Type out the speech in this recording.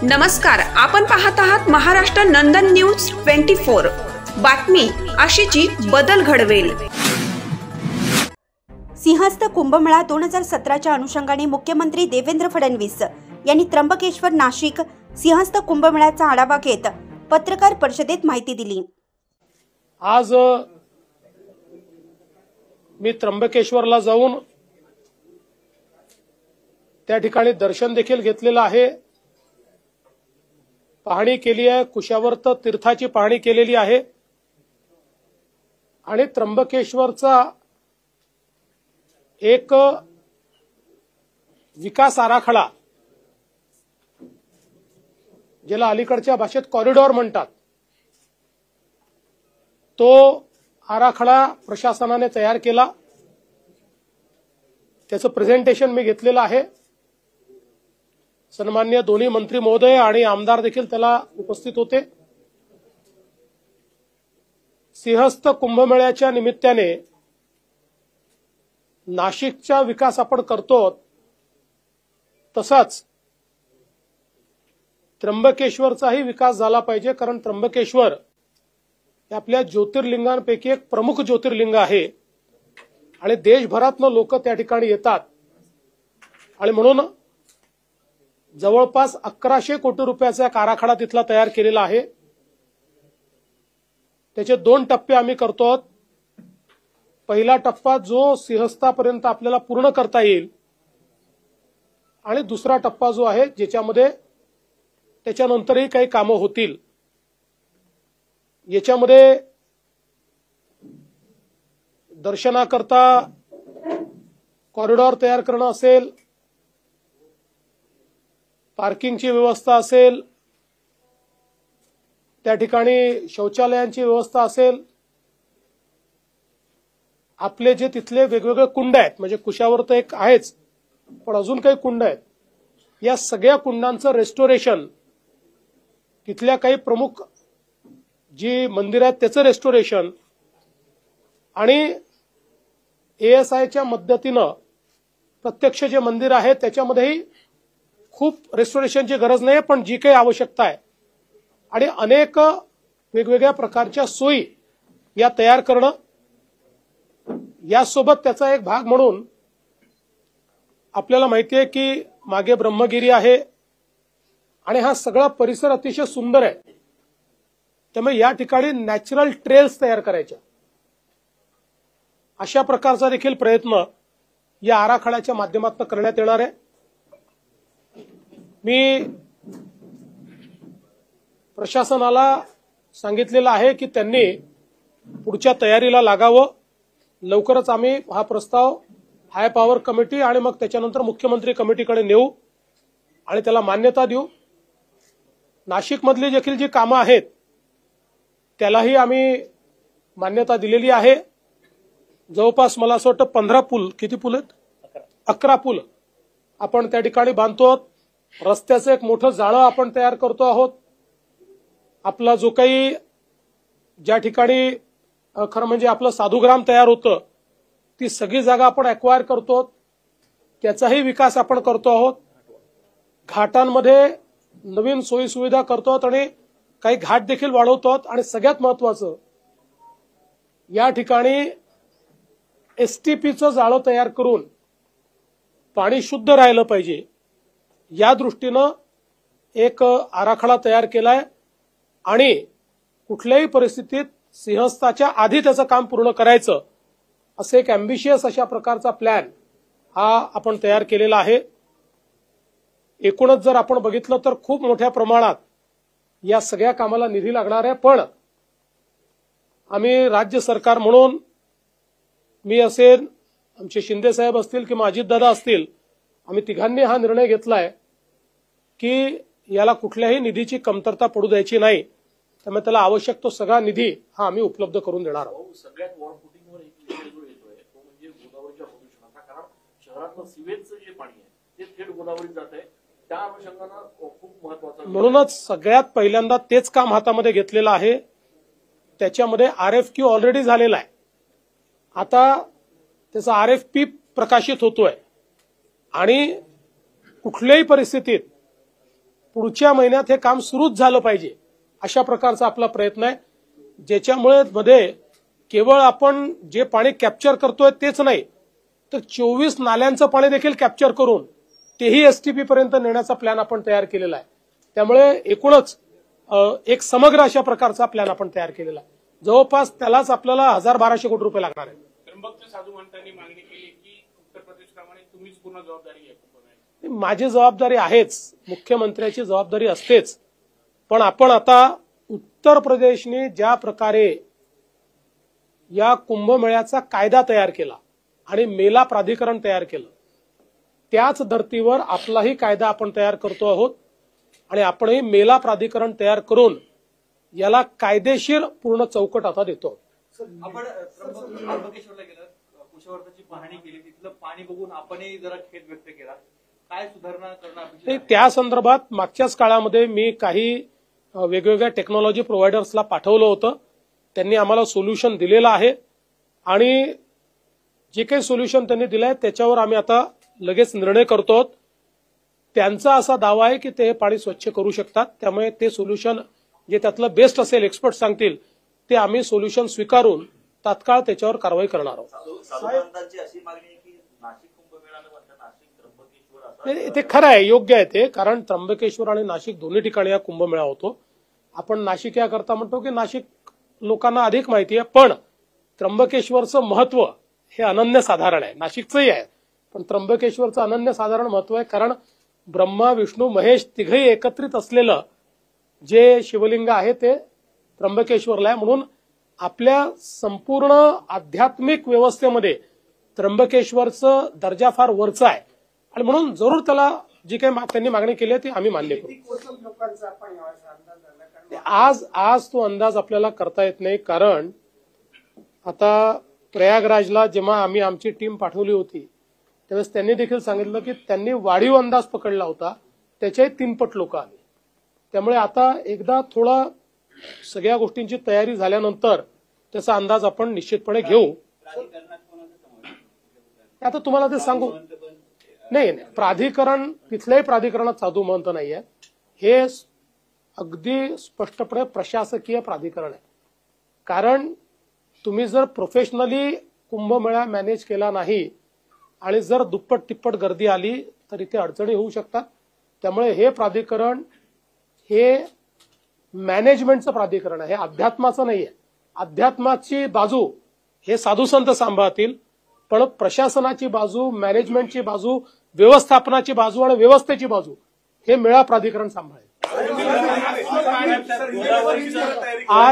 नमस्कार, आपण पाहत आहात महाराष्ट्र नंदन न्यूज 24। बातमी आशीची बदल घडवेल। सिंहस्थ कुंभमेळा 2017च्या अनुषंगाने मुख्यमंत्री देवेंद्र फडणवीस यांनी त्र्यंबकेश्वर नाशिक सिंहस्थ कुंभमेळ्याचा आढावा घेत पत्रकार परिषदेत माहिती दिली। आज मी त्र्यंबकेश्वरला जाऊन त्या ठिकाणी दर्शन देखील घेतलेलं आहे, पाहणी केली आहे, कुशावर्त तीर्थाची पाहणी केलेली आहे आणि त्र्यंबकेश्वरचा एक विकास आराखडा, ज्याला अलीकडच्या भाषेत कॉरिडॉर म्हणतात, तो आराखडा प्रशासनाने तयार केला। त्याचं प्रेझेंटेशन मी घेतलेलं आहे। सन्माननीय दोन्ही मंत्री महोदय आणि आमदार देखील त्याला उपस्थित होते। सिंहस्थ कुंभमेळ्याच्या निमित्ताने नाशिकचा विकास आपण करतो, तसाच त्र्यंबकेश्वरचाही विकास झाला पाहिजे, कारण त्र्यंबकेश्वर हे आपल्या ज्योतिर्लिंगांपैकी एक प्रमुख ज्योतिर्लिंग आहे आणि देशभरातून लोक त्या ठिकाणी येतात आणि म्हणून जवळपास 1100 कोटी रुपयाचा एक आराखडा तिथला तयार केलेला आहे। त्याचे 2 टप्पे आम्ही करतो। पहिला टप्पा जो सिंहस्थापर्यंत आपल्याला पूर्ण करता येईल आणि दुसरा टप्पा जो आहे ज्याच्यामध्ये त्याच्यानंतरही काही कामं होतील। याच्यामध्ये दर्शनाकरता कॉरिडॉर तयार करणं असेल, पार्किंगची व्यवस्था असेल, त्या ठिकाणी शौचालयांची व्यवस्था असेल, आपले जे तिथले वेगवेगळे कुंड आहेत, म्हणजे कुशावर्त एक आहेच पण अजून काही कुंड आहेत, या सगळ्या कुंडांचं रेस्टोरेशन, तिथल्या काही प्रमुख जी मंदिरं आहेत त्याचं रेस्टोरेशन आणि ASIच्या मदतीनं प्रत्यक्ष जे मंदिर आहे त्याच्यामध्येही खूप रेस्टोरेशनची गरज नाही, पण जी काही आवश्यकता आहे आणि अनेक वेगवेगळ्या प्रकारच्या सोयी या तयार करणं, यासोबत त्याचा एक भाग म्हणून आपल्याला माहिती आहे की मागे ब्रह्मगिरी आहे आणि हा सगळा परिसर अतिशय सुंदर आहे। त्यामुळे या ठिकाणी नॅचरल ट्रेल्स तयार करायच्या, अशा प्रकारचा देखील प्रयत्न या आराखड्याच्या माध्यमातून करण्यात येणार आहे। मी प्रशासनाला सांगितलेलं आहे की त्यांनी पुढच्या तयारीला लागावं। लवकरच आम्ही हा प्रस्ताव हाय पॉवर कमिटी आणि मग त्याच्यानंतर मुख्यमंत्री कमिटीकडे नेऊ आणि त्याला मान्यता देऊ। नाशिकमधली देखील जी कामं आहेत त्यालाही आम्ही मान्यता दिलेली आहे। जवळपास मला असं वाटतं 15 पूल, किती पूल आहेत? 11 पूल आपण त्या ठिकाणी बांधतो। रस्त्याचं एक मोठं जाळं आपण तयार करतो आहोत। आपला जो काही ज्या ठिकाणी खरं म्हणजे आपलं साधुग्राम तयार होतं ती सगळी जागा आपण अक्वायर करतो, त्याचाही विकास आपण करतो आहोत। घाटांमध्ये नवीन सोयी सुविधा करतो आणि काही घाट देखील वाढवतो आणि सगळ्यात महत्वाचं या ठिकाणी STPचं जाळं तयार करून पाणी शुद्ध राहिलं पाहिजे या दृष्टीनं एक आराखडा तयार केलाय आणि कुठल्याही परिस्थितीत सिंहस्थाच्या आधी त्याचं काम पूर्ण करायचं असं एक अॅम्बिशियस अशा प्रकारचा प्लॅन हा आपण तयार केलेला आहे। एकूणच जर आपण बघितलं तर खूप मोठ्या प्रमाणात या सगळ्या कामाला निधी लागणार आहे, पण आम्ही राज्य सरकार म्हणून, मी असेल, आमचे शिंदे साहेब असतील किंवा अजितदादा असतील, आम्ही तिघांनी हा निर्णय घेतलाय की याला कुठल्याही निधीची कमतरता पडू द्यायची नाही। त्यामुळे त्याला आवश्यक तो सगळा निधी हा आम्ही उपलब्ध करून देणार आहोत। सगळ्यात वॉर फुटिंगवर एक विषय जो येतोय तो म्हणजे गोदावरीच्या प्रदूषणाचा, कारण शहरातलं सिवेजचं जे पाणी आहे ते थेट गोदावरीत जात आहे, त्या अनुषंगानं खूप महत्वाचं, म्हणूनच सगळ्यात पहिल्यांदा तेच काम हातामध्ये घेतलेलं आहे। त्याच्यामध्ये RFQ ऑलरेडी झालेला आहे, आता त्याचा RFP प्रकाशित होतोय आणि कुठल्याही परिस्थितीत पुढच्या महिन्यात हे काम सुरूच झालं पाहिजे अशा प्रकारचा आपला प्रयत्न आहे, ज्याच्यामुळे मध्ये केवळ आपण जे पाणी कॅप्चर करतोय तेच नाही तर 24 नाल्यांचं पाणी देखील कॅप्चर करून तेही एसटीपी पर्यंत नेण्याचा प्लॅन आपण तयार केलेला आहे. त्यामुळे एकूणच एक समग्र अशा प्रकारचा प्लॅन आपण तयार केलेला आहे. जवळपास त्यालाच आपल्याला 1200 कोटी रुपये लागणार आहेत. त्र्यंबकचे साधू महंतांनी मागणी केली की उत्तर प्रदेशप्रमाणे तुम्हीच पूर्ण जबाबदारी घ्या. माझी जबाबदारी आहेच, मुख्यमंत्र्याची जबाबदारी असतेच, पण आपण आता उत्तर प्रदेशने ज्या प्रकारे या कुंभमेळ्याचा कायदा तयार केला आणि मेला प्राधिकरण तयार केलं त्याच धर्तीवर आपलाही कायदा आपण तयार करतो आहोत आणि आपणही मेला प्राधिकरण तयार करून याला कायदेशीर पूर्ण चौकट आता देतो. आपण त्र्यंबकेश्वरला गेलं, कुशवर्धाची पाहणी केली, तिथलं पाणी बघून आपणही जरा खेद व्यक्त केला. काय सुधारणा करणं अपेक्षित आहे? त्या संदर्भात मागच्याच काळामध्ये मी काही वेगवेगळ्या टेक्नॉलॉजी प्रोव्हायडर्सला पाठवलं होतं. त्यांनी आम्हाला सोल्युशन दिलेलं आहे आणि जे काही सोल्युशन त्यांनी दिलं आहे त्याच्यावर आम्ही आता लगेच निर्णय करतो. त्यांचा असा दावा आहे की ते हे पाणी स्वच्छ करू शकतात, त्यामुळे ते सोल्युशन जे त्यातलं बेस्ट असेल, एक्सपर्ट सांगतील ते आम्ही सोल्युशन स्वीकारून तात्काळ त्याच्यावर कारवाई करणार आहोत. अशी मागणी आहे की नाशिक कुंभमेळा नाशिक त्र्यंबकेश्वर ते खरं आहे, योग्य आहे ते, कारण त्र्यंबकेश्वर आणि नाशिक दोन्ही ठिकाणी हा कुंभमेळा होतो. आपण नाशिक याकरता म्हणतो की नाशिक लोकांना अधिक माहिती आहे, पण त्र्यंबकेश्वरचं महत्व हे अनन्यसाधारण आहे. नाशिकचंही आहे पण त्र्यंबकेश्वरचं अनन्यसाधारण महत्व आहे, कारण ब्रह्मा विष्णू महेश तिघही एकत्रित असलेलं जे शिवलिंग आहे ते त्र्यंबकेश्वरला आहे. म्हणून आपल्या संपूर्ण आध्यात्मिक व्यवस्थेमध्ये त्र्यंबकेश्वरचं दर्जा फार वरचा आहे आणि म्हणून जरूर त्याला जी काही त्यांनी मागणी केली आहे ती आम्ही मान्य करू. आज तो अंदाज आपल्याला करता येत नाही, कारण आता प्रयागराजला जेव्हा आम्ही आमची टीम पाठवली होती त्यावेळेस त्यांनी देखील सांगितलं की त्यांनी वाढीव अंदाज पकडला होता, त्याच्याही 3 पट लोक आले. त्यामुळे आता एकदा थोडा सगळ्या गोष्टींची तयारी झाल्यानंतर त्याचा अंदाज आपण निश्चितपणे घेऊ. आता तुम्हाला ते सांगू नाही, प्राधिकरण तिथल्याही प्राधिकरणात साधू महंत नाहीये, हे अगदी स्पष्टपणे प्रशासकीय प्राधिकरण आहे. कारण तुम्ही जर प्रोफेशनली कुंभमेळा मॅनेज केला नाही आणि जर दुप्पट तिप्पट गर्दी आली तर इथे अडचणी होऊ शकतात. त्यामुळे हे प्राधिकरण हे मॅनेजमेंटचं प्राधिकरण आहे, हे अध्यात्माचं नाहीये. अध्यात्माची बाजू हे साधू संत सांभाळतील, पण प्रशासनाची बाजू, मॅनेजमेंटची बाजू, व्यवस्थापनाची बाजू आणि व्यवस्थेची बाजू हे मेळा प्राधिकरण सांभाळेल. आज